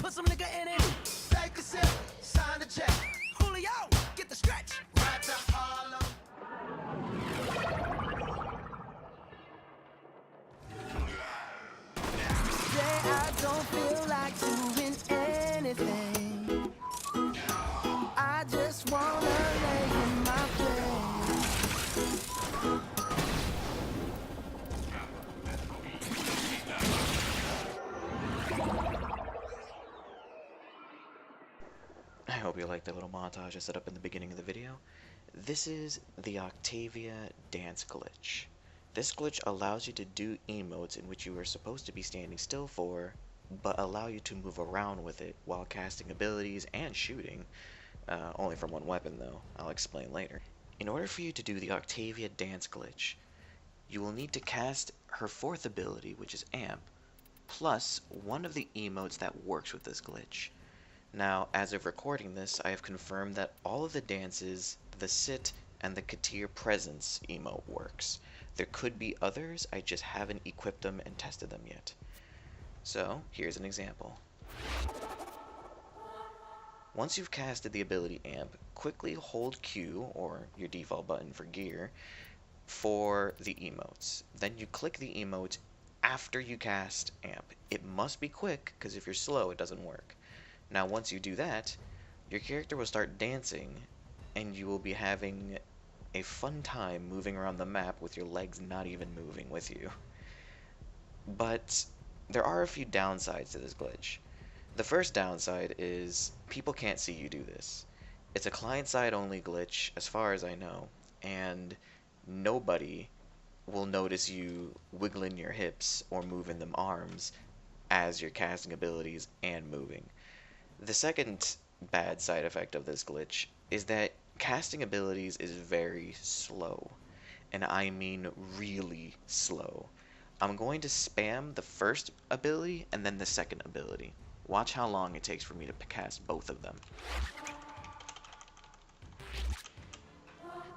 put some nigga in it. Take a sip, sign the check. Julio, get the stretch. Right to Harlem. Today I don't feel like doing anything. I just wanna lay in my bed. I hope you liked the little montage I set up in the beginning of the video. This is the Octavia Dance Glitch. This glitch allows you to do emotes in which you are supposed to be standing still for, but allow you to move around with it while casting abilities and shooting. Only from one weapon though, I'll explain later. In order for you to do the Octavia Dance Glitch, you will need to cast her fourth ability, which is Amp, plus one of the emotes that works with this glitch. Now, as of recording this, I have confirmed that all of the dances, the sit, and the Katir presence emote works. There could be others, I just haven't equipped them and tested them yet. So, here's an example. Once you've casted the ability Amp, quickly hold Q, or your default button for gear, for the emotes. Then you click the emote after you cast Amp. It must be quick, because if you're slow, it doesn't work. Now, once you do that, your character will start dancing, and you will be having a fun time moving around the map with your legs not even moving with you. But there are a few downsides to this glitch. The first downside is people can't see you do this. It's a client-side only glitch, as far as I know, and nobody will notice you wiggling your hips or moving them arms as you're casting abilities and moving. The second bad side effect of this glitch is that casting abilities is very slow, and I mean really slow. I'm going to spam the first ability and then the second ability. Watch how long it takes for me to cast both of them.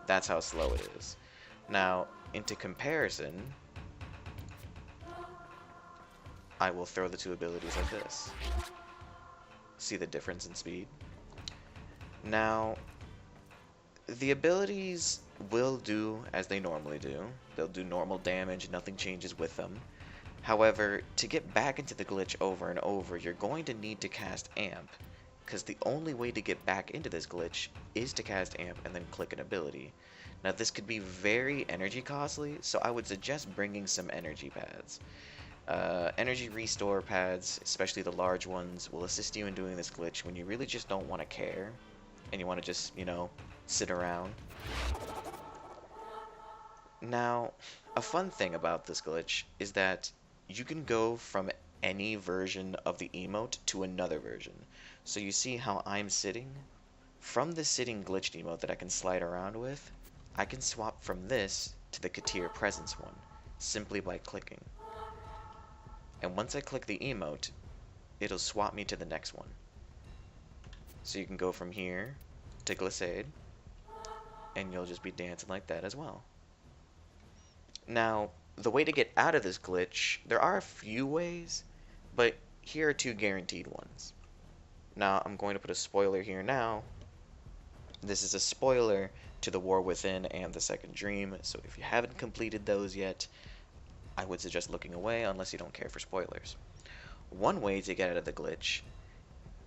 That's how slow it is. Now, into comparison, I will throw the two abilities like this. See the difference in speed? Now, the abilities will do as they normally do. They'll do normal damage, nothing changes with them. However, to get back into the glitch over and over, you're going to need to cast Amp, because the only way to get back into this glitch is to cast Amp and then click an ability. Now, this could be very energy costly, so I would suggest bringing some energy pads. Energy restore pads, especially the large ones, will assist you in doing this glitch when you really just don't want to care and you want to just, sit around. Now, a fun thing about this glitch is that you can go from any version of the emote to another version. So you see how I'm sitting? From the sitting glitched emote that I can slide around with, I can swap from this to the Katir presence one, simply by clicking. And once I click the emote, it'll swap me to the next one. So you can go from here to glissade, and you'll just be dancing like that as well. Now, the way to get out of this glitch, there are a few ways, but here are two guaranteed ones. Now, I'm going to put a spoiler here now. This is a spoiler to the War Within and the Second Dream, so if you haven't completed those yet, I would suggest looking away unless you don't care for spoilers. One way to get out of the glitch,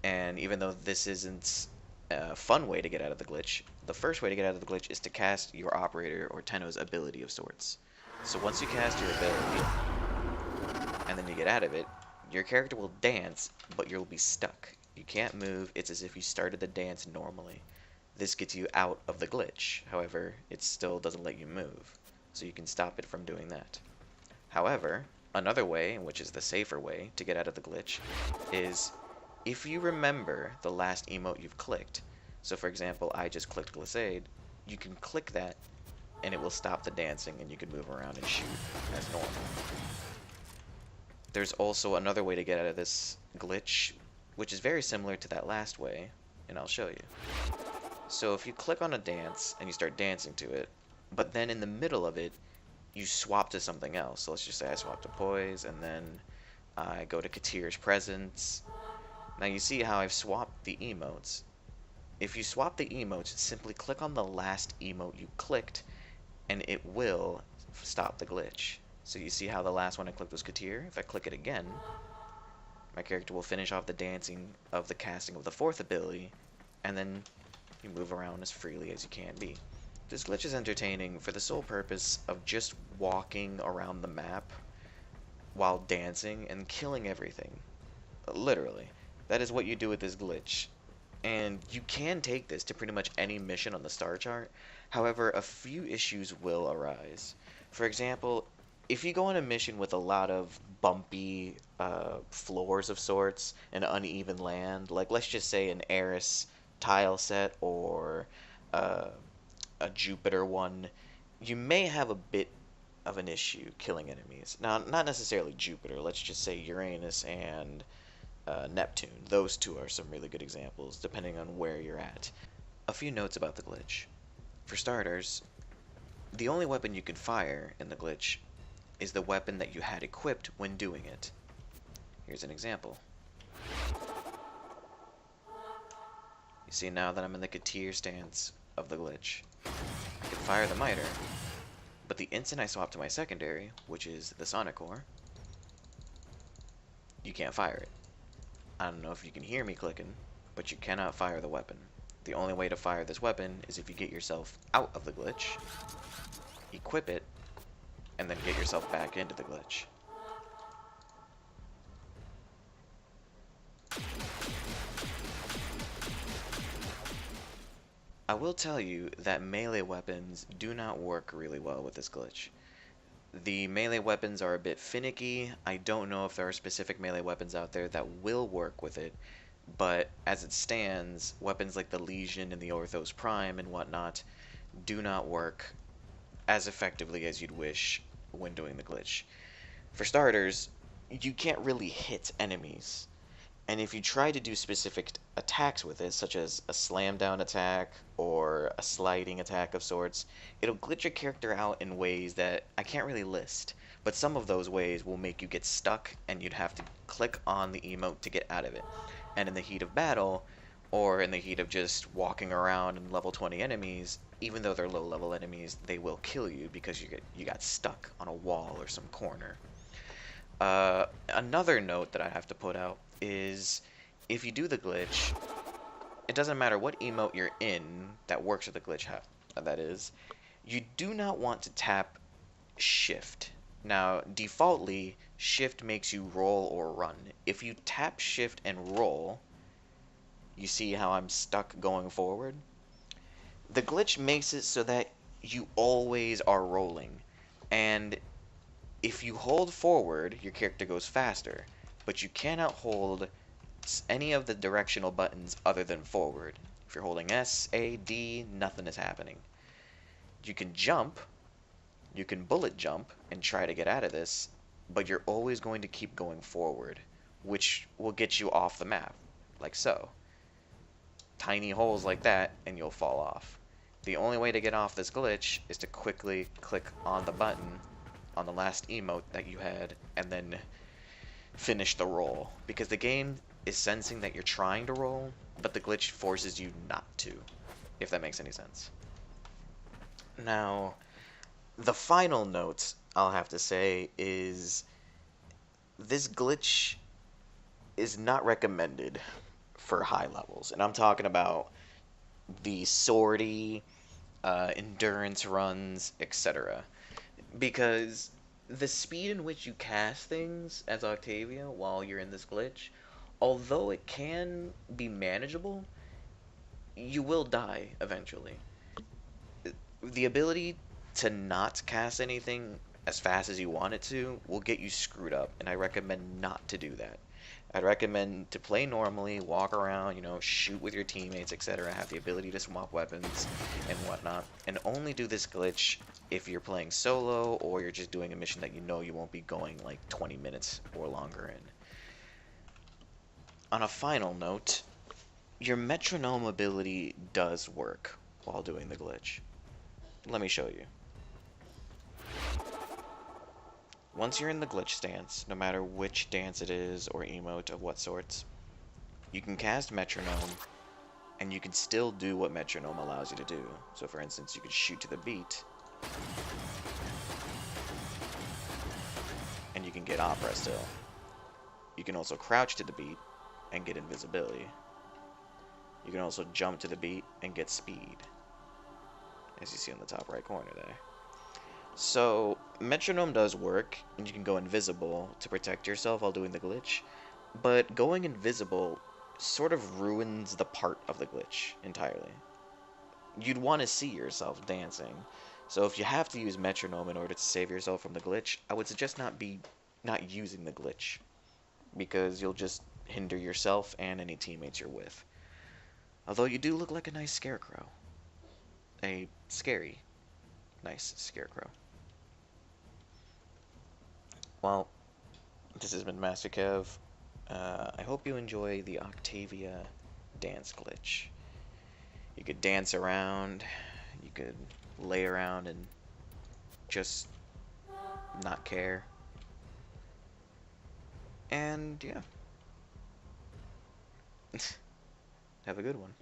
and even though this isn't a fun way to get out of the glitch, the first way to get out of the glitch is to cast your operator or Tenno's ability of sorts. So once you cast your ability, and then you get out of it, your character will dance, but you'll be stuck. You can't move, it's as if you started the dance normally. This gets you out of the glitch, however, it still doesn't let you move, so you can stop it from doing that. However, another way, which is the safer way to get out of the glitch, is if you remember the last emote you've clicked. So for example, I just clicked glissade, you can click that and it will stop the dancing and you can move around and shoot as normal. There's also another way to get out of this glitch, which is very similar to that last way, and I'll show you. So if you click on a dance and you start dancing to it, but then in the middle of it, you swap to something else. So let's just say I swap to poise, and then I go to Katir's presence, Now you see how I've swapped the emotes. If you swap the emotes, simply click on the last emote you clicked, and it will stop the glitch. So you see how the last one I clicked was Katir? If I click it again, my character will finish off the dancing of the casting of the fourth ability, and then you move around as freely as you can be. This glitch is entertaining for the sole purpose of just walking around the map while dancing and killing everything. Literally. That is what you do with this glitch. And you can take this to pretty much any mission on the star chart. However, a few issues will arise. For example, if you go on a mission with a lot of bumpy floors of sorts, and uneven land, like let's just say an Eris tile set or uh, a Jupiter one, you may have a bit of an issue killing enemies. Now, not necessarily Jupiter, let's just say Uranus and Neptune. Those two are some really good examples, depending on where you're at. A few notes about the glitch. For starters, the only weapon you can fire in the glitch is the weapon that you had equipped when doing it. Here's an example. You see now that I'm in the Katir stance of the glitch. I can fire the miter, but the instant I swap to my secondary, which is the Sonic Core, you can't fire it. I don't know if you can hear me clicking, but you cannot fire the weapon. The only way to fire this weapon is if you get yourself out of the glitch, equip it, and then get yourself back into the glitch. I will tell you that melee weapons do not work really well with this glitch. The melee weapons are a bit finicky. I don't know if there are specific melee weapons out there that will work with it, but as it stands, weapons like the Legion and the Orthos Prime and whatnot do not work as effectively as you'd wish when doing the glitch. For starters, you can't really hit enemies, and if you try to do specific attacks with it, such as a slam down attack or a sliding attack of sorts, it'll glitch your character out in ways that I can't really list. But some of those ways will make you get stuck and you'd have to click on the emote to get out of it. And in the heat of battle, or in the heat of just walking around and level 20 enemies, even though they're low level enemies, they will kill you because you got stuck on a wall or some corner. Another note that I have to put out is if you do the glitch, it doesn't matter what emote you're in that works with the glitch, that is, you do not want to tap shift. Now, defaultly, shift makes you roll or run. If you tap shift and roll, you see how I'm stuck going forward? The glitch makes it so that you always are rolling, and if you hold forward, your character goes faster, but you cannot hold any of the directional buttons other than forward. If you're holding S, A, D, nothing is happening. You can jump, you can bullet jump and try to get out of this, but you're always going to keep going forward, which will get you off the map, like so. Tiny holes like that, and you'll fall off. The only way to get off this glitch is to quickly click on the button on the last emote that you had, and then finish the roll, because the game is sensing that you're trying to roll, but the glitch forces you not to, if that makes any sense. Now, the final note I'll have to say is this glitch is not recommended for high levels, and I'm talking about the sortie, endurance runs, etc. Because the speed in which you cast things as Octavia while you're in this glitch, although it can be manageable, you will die eventually. The ability to not cast anything as fast as you want it to will get you screwed up, and I recommend not to do that. I'd recommend to play normally, walk around, shoot with your teammates, etc., have the ability to swap weapons and whatnot, and only do this glitch if you're playing solo or you're just doing a mission that you know you won't be going like 20 minutes or longer in. On a final note, your metronome ability does work while doing the glitch. Let me show you. Once you're in the glitch stance, no matter which dance it is or emote of what sorts, you can cast metronome, and you can still do what metronome allows you to do. So for instance, you could shoot to the beat, and you can get opera still. You can also crouch to the beat and get invisibility. You can also jump to the beat and get speed, as you see on the top right corner there. So metronome does work, and you can go invisible to protect yourself while doing the glitch, but going invisible sort of ruins the part of the glitch entirely. You'd want to see yourself dancing, so if you have to use metronome in order to save yourself from the glitch, I would suggest not using the glitch, because you'll just hinder yourself and any teammates you're with. Although you do look like a nice scarecrow. A scary, nice scarecrow. Well, this has been Master Kev. I hope you enjoy the Octavia Dance Glitch. You could dance around, you could lay around and just not care. And yeah. Have a good one.